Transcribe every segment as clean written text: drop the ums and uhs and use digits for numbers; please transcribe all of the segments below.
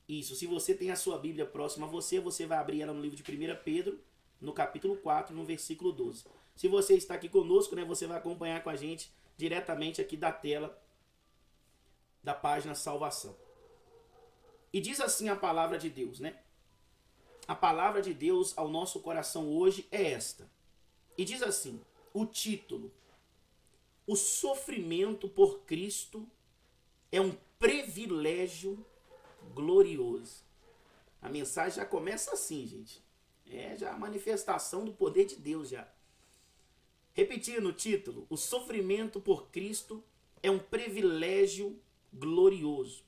Isso, se você tem a sua Bíblia próxima a você, você vai abrir ela no livro de 1 Pedro, no capítulo 4, no versículo 12. Se você está aqui conosco, né, você vai acompanhar com a gente diretamente aqui da tela da página Salvação. E diz assim a palavra de Deus, né? A palavra de Deus ao nosso coração hoje é esta. E diz assim, o título: O sofrimento por Cristo é um privilégio glorioso. A mensagem já começa assim, gente. É já a manifestação do poder de Deus já. Repetindo o título, o sofrimento por Cristo é um privilégio glorioso.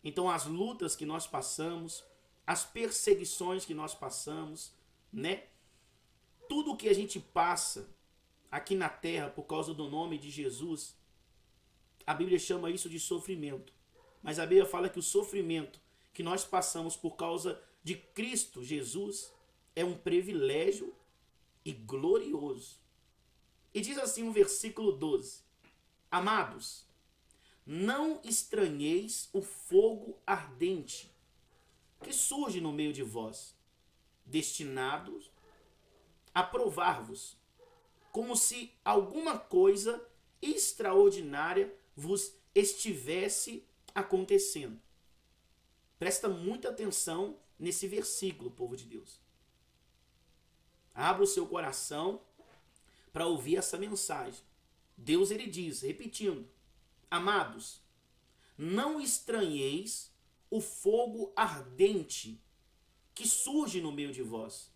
Então as lutas que nós passamos, as perseguições que nós passamos, né? Tudo que a gente passa aqui na terra por causa do nome de Jesus, a Bíblia chama isso de sofrimento. Mas a Bíblia fala que o sofrimento que nós passamos por causa de Cristo Jesus é um privilégio e glorioso. E diz assim o versículo 12: Amados, não estranheis o fogo ardente que surge no meio de vós, destinados a provar-vos, como se alguma coisa extraordinária vos estivesse acontecendo. Presta muita atenção nesse versículo, povo de Deus. Abra o seu coração para ouvir essa mensagem. Deus ele diz, repetindo: Amados, não estranheis o fogo ardente que surge no meio de vós.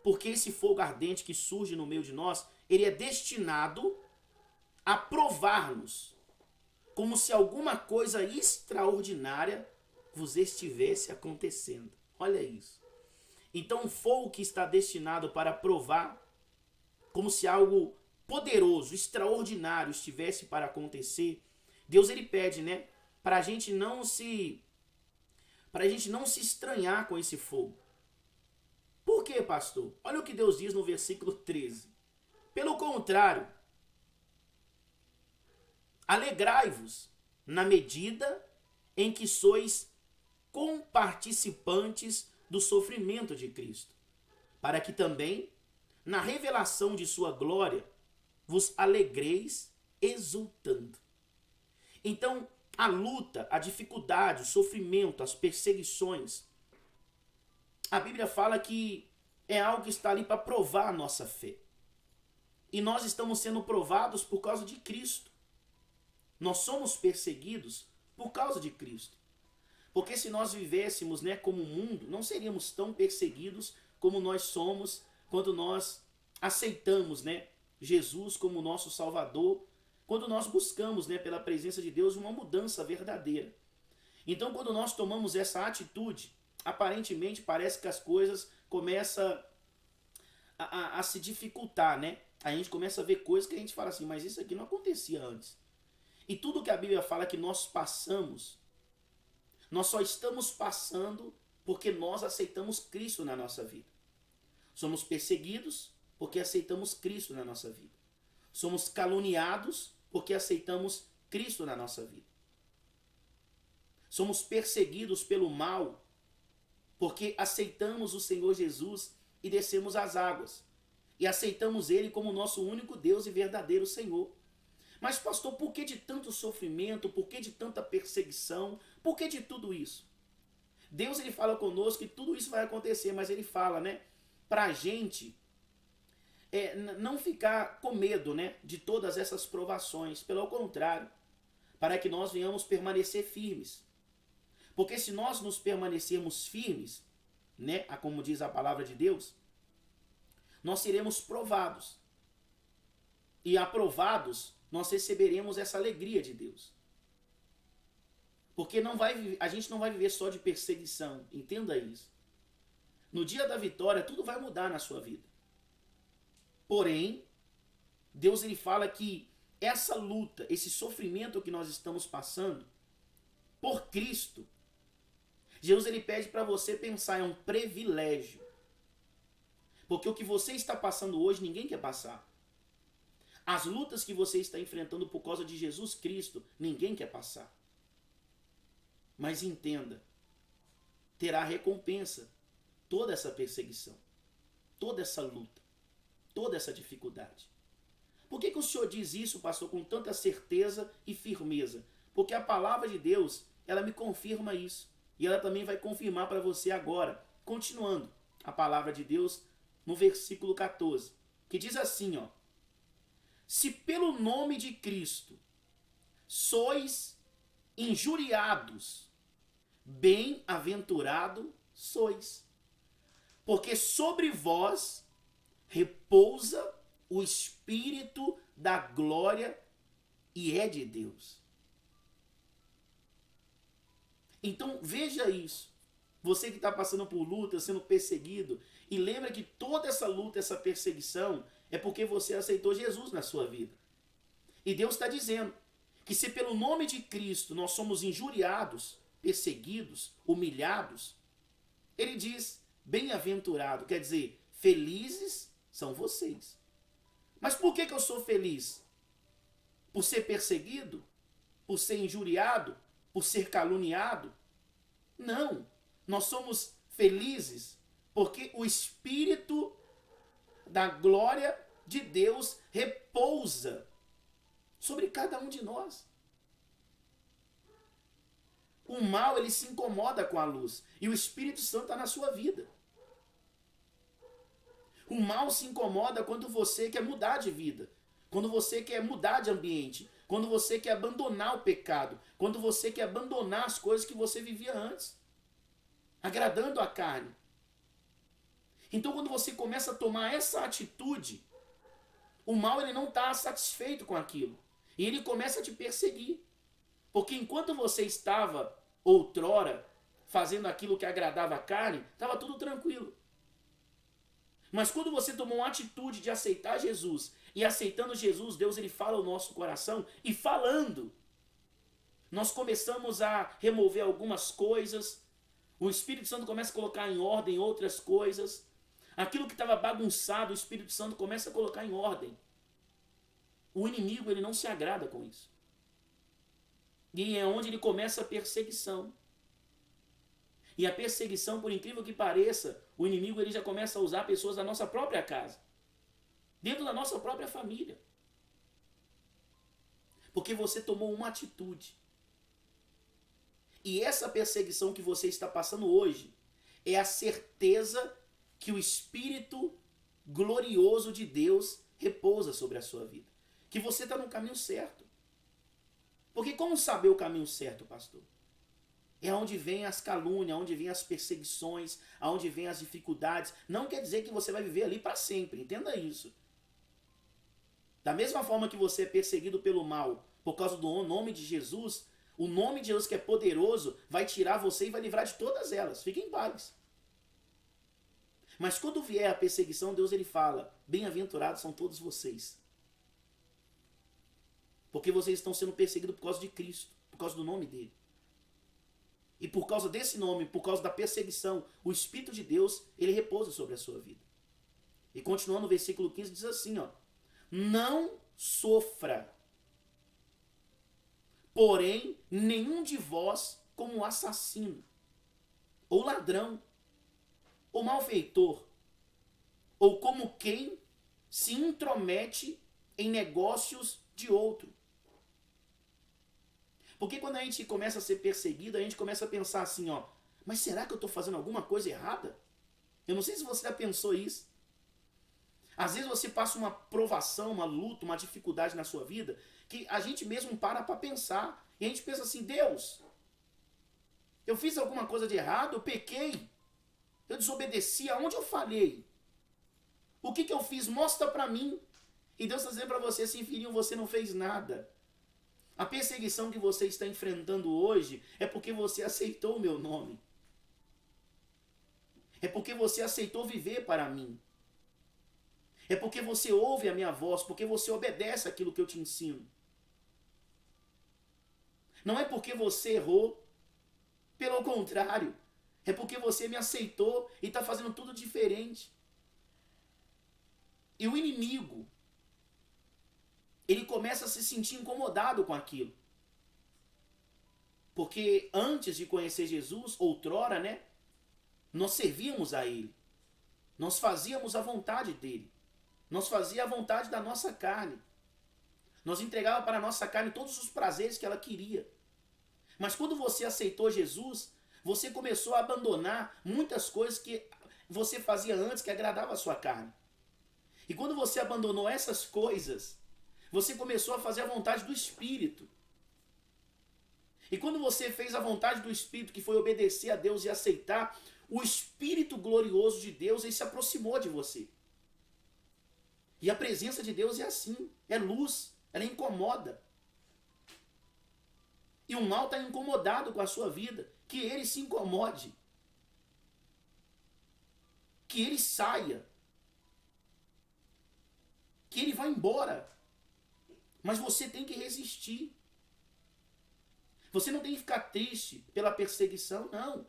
Porque esse fogo ardente que surge no meio de nós, ele é destinado a provar-nos, como se alguma coisa extraordinária vos estivesse acontecendo. Olha isso. Então o fogo que está destinado para provar, como se algo poderoso, extraordinário estivesse para acontecer, Deus ele pede, né, para a gente não se estranhar com esse fogo. Por quê, pastor? Olha o que Deus diz no versículo 13. Pelo contrário, alegrai-vos na medida em que sois comparticipantes do sofrimento de Cristo, para que também, na revelação de sua glória, vos alegreis exultando. Então, a luta, a dificuldade, o sofrimento, as perseguições, a Bíblia fala que é algo que está ali para provar a nossa fé. E nós estamos sendo provados por causa de Cristo. Nós somos perseguidos por causa de Cristo. Porque se nós vivêssemos, né, como o mundo, não seríamos tão perseguidos como nós somos quando nós aceitamos, né, Jesus como nosso Salvador, quando nós buscamos, né, pela presença de Deus uma mudança verdadeira. Então, quando nós tomamos essa atitude, aparentemente parece que as coisas começam a se dificultar, né? A gente começa a ver coisas que a gente fala assim, mas isso aqui não acontecia antes. E tudo que a Bíblia fala que nós passamos, nós só estamos passando porque nós aceitamos Cristo na nossa vida. Somos perseguidos porque aceitamos Cristo na nossa vida. Somos caluniados porque aceitamos Cristo na nossa vida. Somos perseguidos pelo mal porque aceitamos o Senhor Jesus e descemos às águas. E aceitamos Ele como nosso único Deus e verdadeiro Senhor. Mas pastor, por que de tanto sofrimento? Por que de tanta perseguição? Por que de tudo isso? Deus ele fala conosco que tudo isso vai acontecer, mas ele fala, né, pra gente não ficar com medo, né, de todas essas provações. Pelo contrário, para que nós venhamos permanecer firmes. Porque se nós nos permanecermos firmes, né, como diz a palavra de Deus, nós seremos provados. E aprovados, nós receberemos essa alegria de Deus. Porque a gente não vai viver só de perseguição, entenda isso. No dia da vitória, tudo vai mudar na sua vida. Porém, Deus ele fala que essa luta, esse sofrimento que nós estamos passando, por Cristo, Jesus ele pede para você pensar, é um privilégio. Porque o que você está passando hoje, ninguém quer passar. As lutas que você está enfrentando por causa de Jesus Cristo, ninguém quer passar. Mas entenda, terá recompensa toda essa perseguição, toda essa luta, toda essa dificuldade. Por que o Senhor diz isso, pastor, com tanta certeza e firmeza? Porque a palavra de Deus, ela me confirma isso. E ela também vai confirmar para você agora. Continuando a palavra de Deus no versículo 14, que diz assim, ó: se pelo nome de Cristo sois injuriados, bem-aventurado sois, porque sobre vós repousa o Espírito da glória e é de Deus. Então veja isso. Você que está passando por luta, sendo perseguido, e lembra que toda essa luta, essa perseguição, é porque você aceitou Jesus na sua vida. E Deus está dizendo que se pelo nome de Cristo nós somos injuriados, perseguidos, humilhados, Ele diz, bem-aventurado, quer dizer, felizes são vocês. Mas por que eu sou feliz? Por ser perseguido? Por ser injuriado? Por ser caluniado? Não. Nós somos felizes porque o Espírito da glória de Deus repousa sobre cada um de nós. O mal, ele se incomoda com a luz. E o Espírito Santo está na sua vida. O mal se incomoda quando você quer mudar de vida. Quando você quer mudar de ambiente. Quando você quer abandonar o pecado. Quando você quer abandonar as coisas que você vivia antes. Agradando a carne. Então quando você começa a tomar essa atitude, o mal ele não está satisfeito com aquilo. E ele começa a te perseguir. Porque enquanto você estava, outrora, fazendo aquilo que agradava a carne, estava tudo tranquilo. Mas quando você tomou uma atitude de aceitar Jesus, e aceitando Jesus, Deus ele fala ao nosso coração, e falando, nós começamos a remover algumas coisas, o Espírito Santo começa a colocar em ordem outras coisas, aquilo que estava bagunçado, o Espírito Santo começa a colocar em ordem. O inimigo ele não se agrada com isso. E é onde ele começa a perseguição. E a perseguição, por incrível que pareça, o inimigo ele já começa a usar pessoas da nossa própria casa. Dentro da nossa própria família. Porque você tomou uma atitude. E essa perseguição que você está passando hoje é a certeza que o Espírito glorioso de Deus repousa sobre a sua vida. Que você está no caminho certo. Porque como saber o caminho certo, pastor? É onde vem as calúnias, onde vem as perseguições, onde vem as dificuldades. Não quer dizer que você vai viver ali para sempre, entenda isso. Da mesma forma que você é perseguido pelo mal por causa do nome de Jesus, o nome de Jesus que é poderoso vai tirar você e vai livrar de todas elas. Fiquem em paz. Mas quando vier a perseguição, Deus ele fala, bem-aventurados são todos vocês. Porque vocês estão sendo perseguidos por causa de Cristo, por causa do nome dele. E por causa desse nome, por causa da perseguição, o Espírito de Deus, ele repousa sobre a sua vida. E continuando no versículo 15, diz assim, ó, não sofra, porém, nenhum de vós como assassino, ou ladrão, ou malfeitor, ou como quem se intromete em negócios de outro. Porque quando a gente começa a ser perseguido, a gente começa a pensar assim, ó, mas será que eu estou fazendo alguma coisa errada? Eu não sei se você já pensou isso. Às vezes você passa uma provação, uma luta, uma dificuldade na sua vida, que a gente mesmo para pensar. E a gente pensa assim, Deus, eu fiz alguma coisa de errado, eu pequei, eu desobedeci, aonde eu falhei? O que eu fiz? Mostra para mim. E Deus está dizendo para você assim, filhinho, você não fez nada. A perseguição que você está enfrentando hoje é porque você aceitou o meu nome. É porque você aceitou viver para mim. É porque você ouve a minha voz, porque você obedece aquilo que eu te ensino. Não é porque você errou. Pelo contrário, é porque você me aceitou e está fazendo tudo diferente. E o inimigo, ele começa a se sentir incomodado com aquilo. Porque antes de conhecer Jesus, outrora, né? nós servíamos a Ele. Nós fazíamos a vontade dEle. Nós fazíamos a vontade da nossa carne. Nós entregávamos para a nossa carne todos os prazeres que ela queria. Mas quando você aceitou Jesus, você começou a abandonar muitas coisas que você fazia antes que agradava a sua carne. E quando você abandonou essas coisas, você começou a fazer a vontade do Espírito. E quando você fez a vontade do Espírito, que foi obedecer a Deus e aceitar, o Espírito glorioso de Deus, ele se aproximou de você. E a presença de Deus é assim, é luz, ela incomoda. E o mal está incomodado com a sua vida, que ele se incomode. Que ele saia. Que ele vá embora. Mas você tem que resistir. Você não tem que ficar triste pela perseguição, não.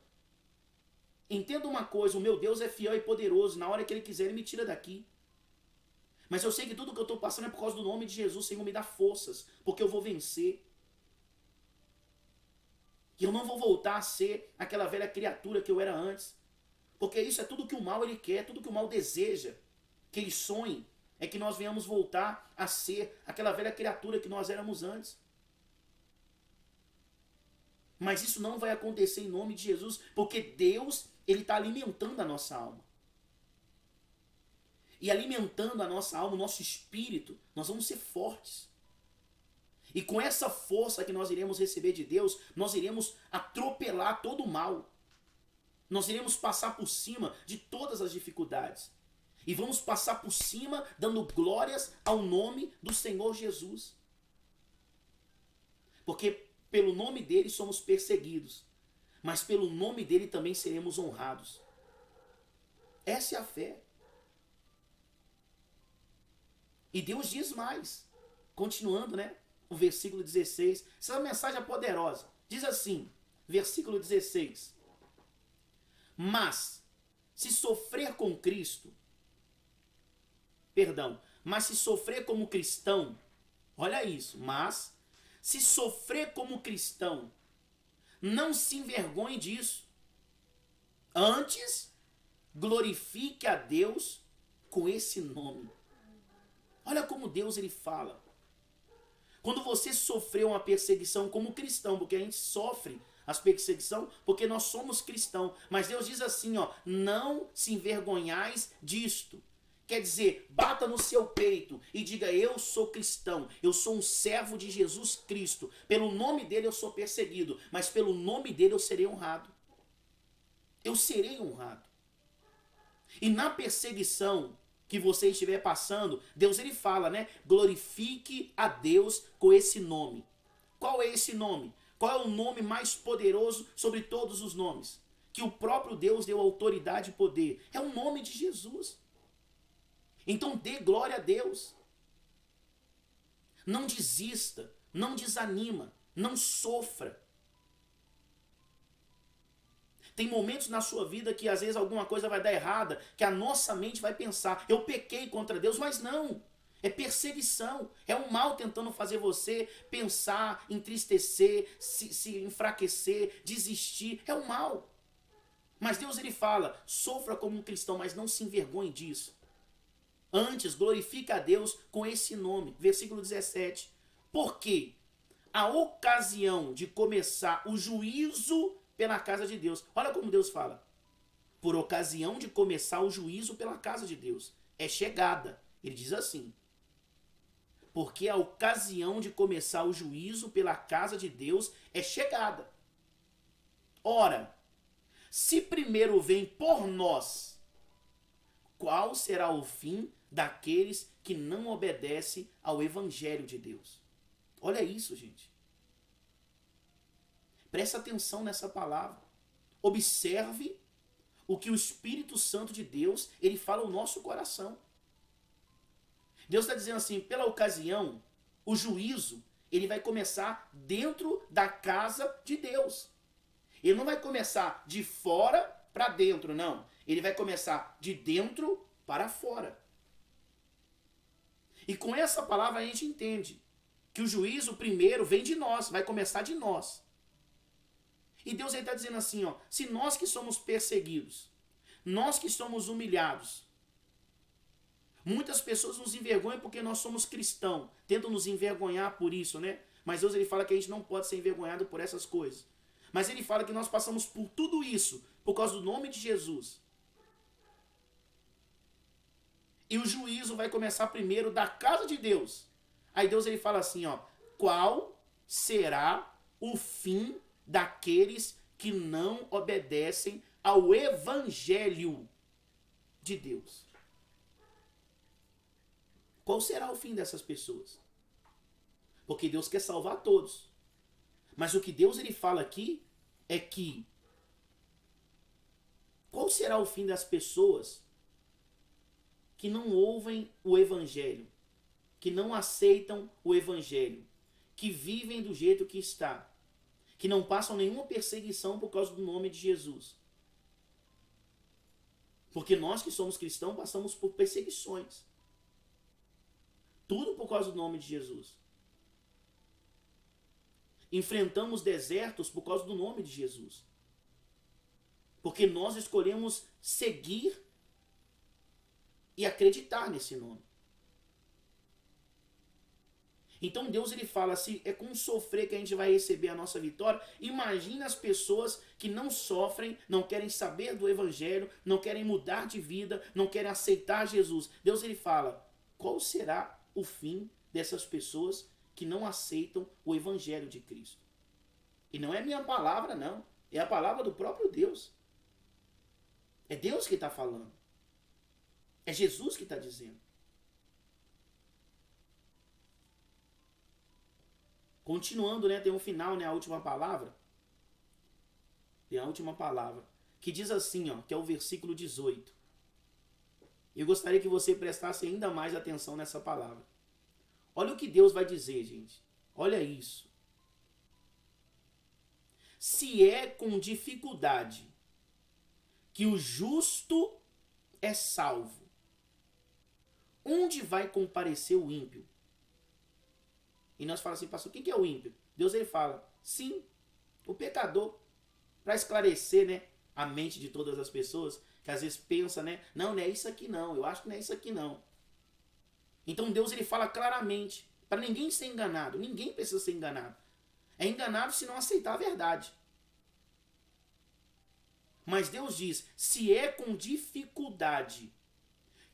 Entenda uma coisa, o meu Deus é fiel e poderoso, na hora que ele quiser ele me tira daqui. Mas eu sei que tudo que eu estou passando é por causa do nome de Jesus, Senhor, me dá forças, porque eu vou vencer. E eu não vou voltar a ser aquela velha criatura que eu era antes. Porque isso é tudo que o mal ele quer, tudo que o mal deseja, que ele sonhe, é que nós venhamos voltar a ser aquela velha criatura que nós éramos antes. Mas isso não vai acontecer em nome de Jesus, porque Deus, ele está alimentando a nossa alma. E alimentando a nossa alma, o nosso espírito, nós vamos ser fortes. E com essa força que nós iremos receber de Deus, nós iremos atropelar todo o mal. Nós iremos passar por cima de todas as dificuldades. E vamos passar por cima dando glórias ao nome do Senhor Jesus. Porque pelo nome dele somos perseguidos, mas pelo nome dele também seremos honrados. Essa é a fé. E Deus diz mais, continuando, né? O versículo 16. Essa mensagem é poderosa. Diz assim, versículo 16. Mas se sofrer com Cristo, mas se sofrer como cristão, olha isso, mas se sofrer como cristão, não se envergonhe disso. Antes, glorifique a Deus com esse nome. Olha como Deus ele fala. Quando você sofreu uma perseguição como cristão, porque a gente sofre as perseguições porque nós somos cristãos. Mas Deus diz assim, ó, não se envergonhais disto. Quer dizer, bata no seu peito e diga, eu sou cristão, eu sou um servo de Jesus Cristo. Pelo nome dele eu sou perseguido, mas pelo nome dele eu serei honrado. Eu serei honrado. E na perseguição que você estiver passando, Deus ele fala, né? Glorifique a Deus com esse nome. Qual é esse nome? Qual é o nome mais poderoso sobre todos os nomes? Que o próprio Deus deu autoridade e poder. É o nome de Jesus. Então dê glória a Deus. Não desista, não desanima, não sofra. Tem momentos na sua vida que às vezes alguma coisa vai dar errada, que a nossa mente vai pensar, eu pequei contra Deus, mas não. É perseguição, é o mal tentando fazer você pensar, entristecer, se enfraquecer, desistir, é o mal. Mas Deus ele fala, sofra como um cristão, mas não se envergonhe disso. Antes, glorifica a Deus com esse nome. Versículo 17. Porque a ocasião de começar o juízo pela casa de Deus. Olha como Deus fala. Por ocasião de começar o juízo pela casa de Deus. É chegada. Ele diz assim. Porque a ocasião de começar o juízo pela casa de Deus é chegada. Ora, se primeiro vem por nós, qual será o fim daqueles que não obedecem ao Evangelho de Deus? Olha isso, gente. Presta atenção nessa palavra. Observe o que o Espírito Santo de Deus, ele fala ao nosso coração. Deus está dizendo assim, pela ocasião, o juízo, ele vai começar dentro da casa de Deus. Ele não vai começar de fora para dentro, não. Ele vai começar de dentro para fora. E com essa palavra a gente entende que o juízo primeiro vem de nós, vai começar de nós. E Deus está dizendo assim, ó, se nós que somos perseguidos, Nós que somos humilhados. Muitas pessoas nos envergonham porque nós somos cristãos. Tentam nos envergonhar por isso, né? Mas Deus ele fala que a gente não pode ser envergonhado por essas coisas. Mas ele fala que nós passamos por tudo isso por causa do nome de Jesus. E o juízo vai começar primeiro da casa de Deus. Aí Deus ele fala assim, ó, qual será o fim daqueles que não obedecem ao evangelho de Deus? Qual será o fim dessas pessoas? Porque Deus quer salvar todos. Mas o que Deus ele fala aqui é que qual será o fim das pessoas que não ouvem o evangelho, que não aceitam o evangelho, que vivem do jeito que está, que não passam nenhuma perseguição por causa do nome de Jesus? Porque nós que somos cristãos passamos por perseguições. Tudo por causa do nome de Jesus. Enfrentamos desertos por causa do nome de Jesus. Porque nós escolhemos seguir e acreditar nesse nome. Então Deus ele fala assim, é com sofrer que a gente vai receber a nossa vitória. Imagina as pessoas que não sofrem, não querem saber do evangelho, não querem mudar de vida, não querem aceitar Jesus. Deus ele fala, qual será o fim dessas pessoas que não aceitam o evangelho de Cristo? E não é minha palavra, não. É a palavra do próprio Deus. É Deus que está falando. É Jesus que está dizendo. Continuando, né, tem um final, né, a última palavra. Tem a última palavra. Que diz assim, ó, que é o versículo 18. Eu gostaria que você prestasse ainda mais atenção nessa palavra. Olha o que Deus vai dizer, gente. Olha isso. Se é com dificuldade que o justo é salvo, onde vai comparecer o ímpio? E nós falamos assim, pastor, o que é o ímpio? Deus ele fala, sim, o pecador. Para esclarecer, né, a mente de todas as pessoas, que às vezes pensa, né, não é isso aqui não, eu acho que não é isso aqui não. Então Deus ele fala claramente, para ninguém ser enganado, ninguém precisa ser enganado. É enganado se não aceitar a verdade. Mas Deus diz, se é com dificuldade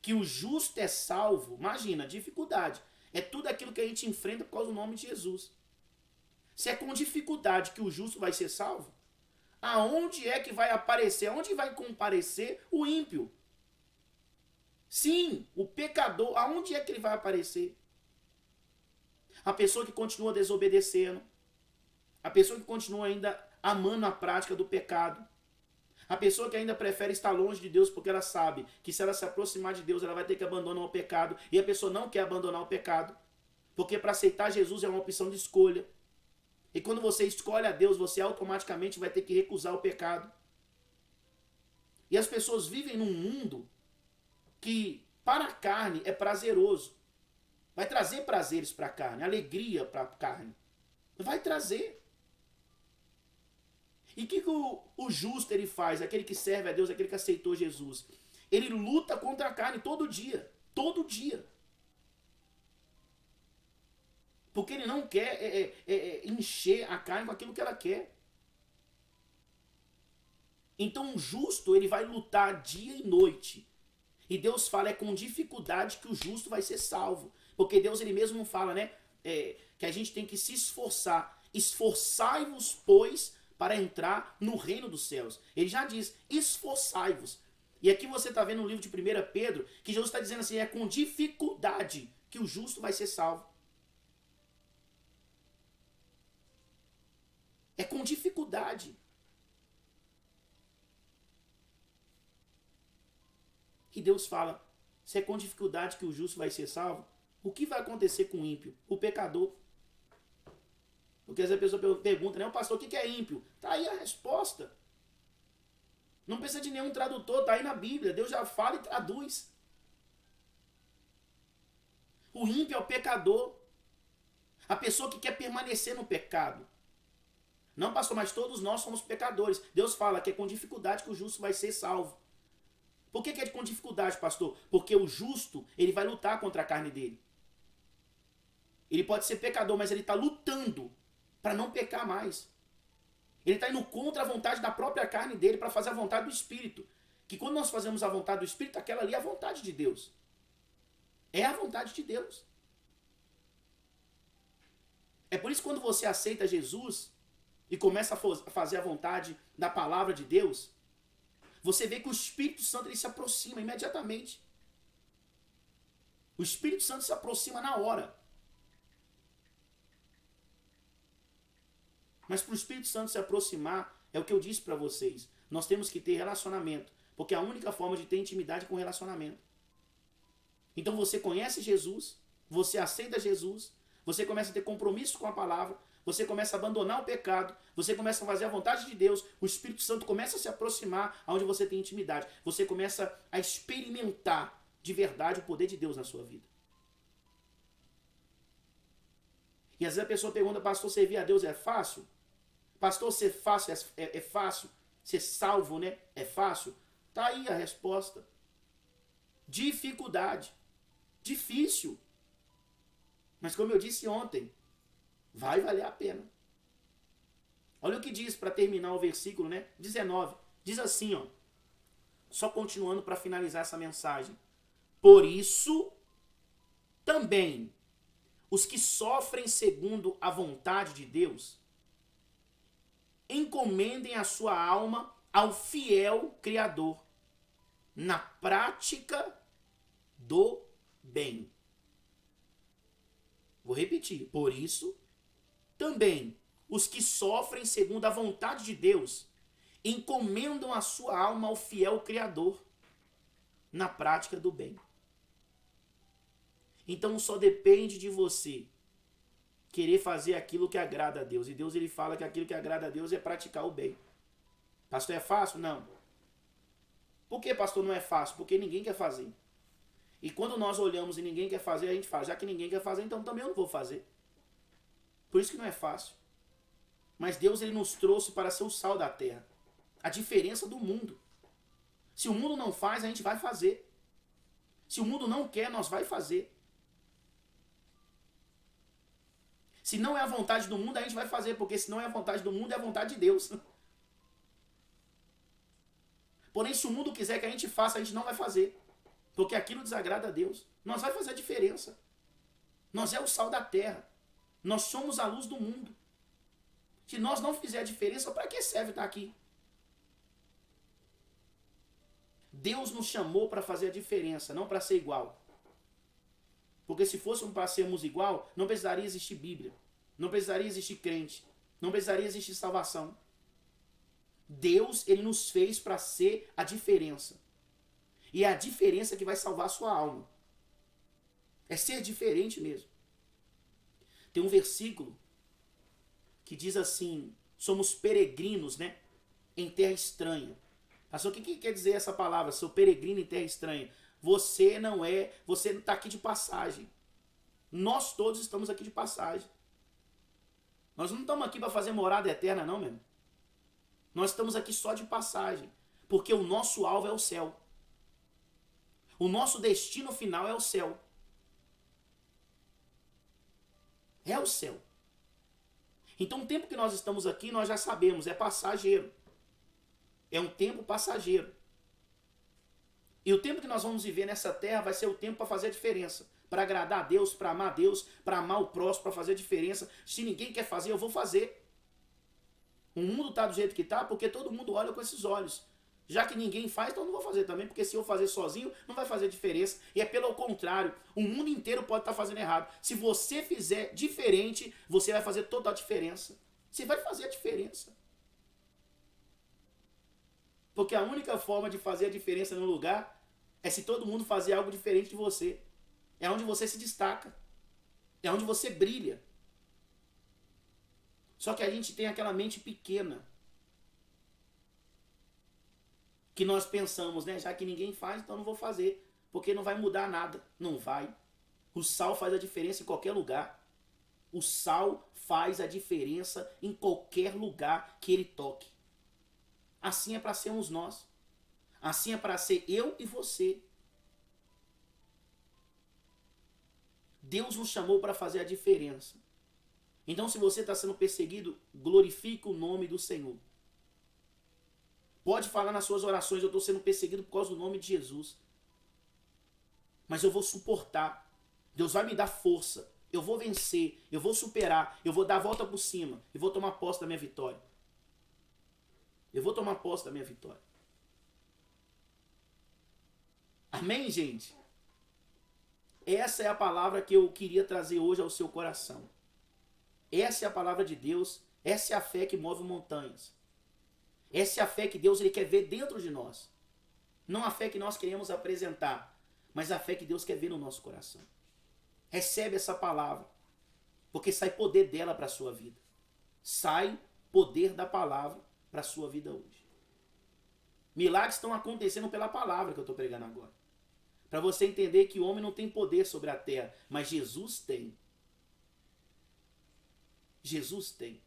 que o justo é salvo, imagina, dificuldade, é tudo aquilo que a gente enfrenta por causa do nome de Jesus. Se é com dificuldade que o justo vai ser salvo, aonde é que vai aparecer, aonde vai comparecer o ímpio? Sim, o pecador, aonde é que ele vai aparecer? A pessoa que continua desobedecendo, a pessoa que continua ainda amando a prática do pecado, a pessoa que ainda prefere estar longe de Deus porque ela sabe que se ela se aproximar de Deus ela vai ter que abandonar o pecado, e a pessoa não quer abandonar o pecado, porque para aceitar Jesus é uma opção de escolha. E quando você escolhe a Deus, você automaticamente vai ter que recusar o pecado. E as pessoas vivem num mundo que para a carne é prazeroso. Vai trazer prazeres para a carne, alegria para a carne. Vai trazer. E o que o justo ele faz? Aquele que serve a Deus, aquele que aceitou Jesus. Ele luta contra a carne todo dia. Todo dia. Porque ele não quer encher a carne com aquilo que ela quer. Então o justo ele vai lutar dia e noite. E Deus fala, é com dificuldade que o justo vai ser salvo. Porque Deus ele mesmo fala, né? Que a gente tem que se esforçar. Esforçai-vos, pois, para entrar no reino dos céus. Ele já diz, esforçai-vos. E aqui você está vendo no livro de 1 Pedro, que Jesus está dizendo assim, é com dificuldade que o justo vai ser salvo. É com dificuldade. E Deus fala, se é com dificuldade que o justo vai ser salvo, o que vai acontecer com o ímpio? O pecador. Porque às vezes a pessoa pergunta, né, pastor, o que é ímpio? Está aí a resposta. Não precisa de nenhum tradutor, está aí na Bíblia. Deus já fala e traduz. O ímpio é o pecador. A pessoa que quer permanecer no pecado. Não, pastor, mas todos nós somos pecadores. Deus fala que é com dificuldade que o justo vai ser salvo. Por que é com dificuldade, pastor? Porque o justo, ele vai lutar contra a carne dele. Ele pode ser pecador, mas ele está lutando para não pecar mais. Ele está indo contra a vontade da própria carne dele para fazer a vontade do Espírito. Que quando nós fazemos a vontade do Espírito, aquela ali é a vontade de Deus. É a vontade de Deus. É por isso que quando você aceita Jesus e começa a fazer a vontade da palavra de Deus, você vê que o Espírito Santo ele se aproxima imediatamente. O Espírito Santo se aproxima na hora. Mas para o Espírito Santo se aproximar, é o que eu disse para vocês. Nós temos que ter relacionamento. Porque é a única forma de ter intimidade com relacionamento. Então você conhece Jesus, você aceita Jesus, você começa a ter compromisso com a palavra, você começa a abandonar o pecado, você começa a fazer a vontade de Deus, o Espírito Santo começa a se aproximar aonde você tem intimidade. Você começa a experimentar de verdade o poder de Deus na sua vida. E às vezes a pessoa pergunta, pastor, servir a Deus é fácil? Pastor, ser fácil é fácil? Ser salvo, né? É fácil? Tá aí a resposta. Dificuldade. Difícil. Mas como eu disse ontem, vai valer a pena. Olha o que diz para terminar o versículo, né? 19. Diz assim, ó. Só continuando para finalizar essa mensagem. Por isso, também, os que sofrem segundo a vontade de Deus, encomendem a sua alma ao fiel Criador, na prática do bem. Vou repetir. Por isso, também, os que sofrem segundo a vontade de Deus, encomendam a sua alma ao fiel Criador, na prática do bem. Então só depende de você querer fazer aquilo que agrada a Deus. E Deus ele fala que aquilo que agrada a Deus é praticar o bem. Pastor, é fácil? Não. Por que, pastor, não é fácil? Porque ninguém quer fazer. E quando nós olhamos e ninguém quer fazer, a gente fala, já que ninguém quer fazer, então também eu não vou fazer. Por isso que não é fácil. Mas Deus ele nos trouxe para ser o sal da terra. A diferença do mundo. Se o mundo não faz, a gente vai fazer. Se o mundo não quer, nós vai fazer. Se não é a vontade do mundo, a gente vai fazer, porque se não é a vontade do mundo, é a vontade de Deus. Porém, se o mundo quiser que a gente faça, a gente não vai fazer. Porque aquilo desagrada a Deus. Nós vai fazer a diferença. Nós é o sal da terra. Nós somos a luz do mundo. Se nós não fizer a diferença, para que serve estar aqui? Deus nos chamou para fazer a diferença, não para ser igual. Porque se fôssemos para sermos igual, não precisaria existir Bíblia. Não precisaria existir crente. Não precisaria existir salvação. Deus, ele nos fez para ser a diferença. E é a diferença que vai salvar a sua alma. É ser diferente mesmo. Tem um versículo que diz assim, somos peregrinos, né? Em terra estranha. Pastor, o que quer dizer essa palavra? Sou peregrino em terra estranha. Você você não está aqui de passagem. Nós todos estamos aqui de passagem. Nós não estamos aqui para fazer morada eterna, não, mesmo. Nós estamos aqui só de passagem. Porque o nosso alvo é o céu. O nosso destino final é o céu. É o céu. Então o tempo que nós estamos aqui, nós já sabemos, é passageiro. É um tempo passageiro. E o tempo que nós vamos viver nessa terra vai ser o tempo para fazer a diferença. Para agradar a Deus, para amar a Deus, para amar o próximo, para fazer a diferença. Se ninguém quer fazer, eu vou fazer. O mundo está do jeito que está porque todo mundo olha com esses olhos. Já que ninguém faz, então eu não vou fazer também, porque se eu fazer sozinho, não vai fazer diferença. E é pelo contrário, o mundo inteiro pode estar fazendo errado. Se você fizer diferente, você vai fazer toda a diferença. Você vai fazer a diferença. Porque a única forma de fazer a diferença no lugar é se todo mundo fazer algo diferente de você. É onde você se destaca. É onde você brilha. Só que a gente tem aquela mente pequena. Que nós pensamos, né? Já que ninguém faz, então não vou fazer. Porque não vai mudar nada. Não vai. O sal faz a diferença em qualquer lugar. O sal faz a diferença em qualquer lugar que ele toque. Assim é para sermos nós. Assim é para ser eu e você. Deus nos chamou para fazer a diferença. Então, se você está sendo perseguido, glorifique o nome do Senhor. Pode falar nas suas orações, eu estou sendo perseguido por causa do nome de Jesus. Mas eu vou suportar. Deus vai me dar força. Eu vou vencer, eu vou superar, eu vou dar a volta por cima. E vou tomar posse da minha vitória. Eu vou tomar posse da minha vitória. Amém, gente? Essa é a palavra que eu queria trazer hoje ao seu coração. Essa é a palavra de Deus. Essa é a fé que move montanhas. Essa é a fé que Deus ele quer ver dentro de nós. Não a fé que nós queremos apresentar, mas a fé que Deus quer ver no nosso coração. Recebe essa palavra, porque sai poder dela para a sua vida. Sai poder da palavra para a sua vida hoje. Milagres estão acontecendo pela palavra que eu estou pregando agora. Para você entender que o homem não tem poder sobre a terra, mas Jesus tem. Jesus tem.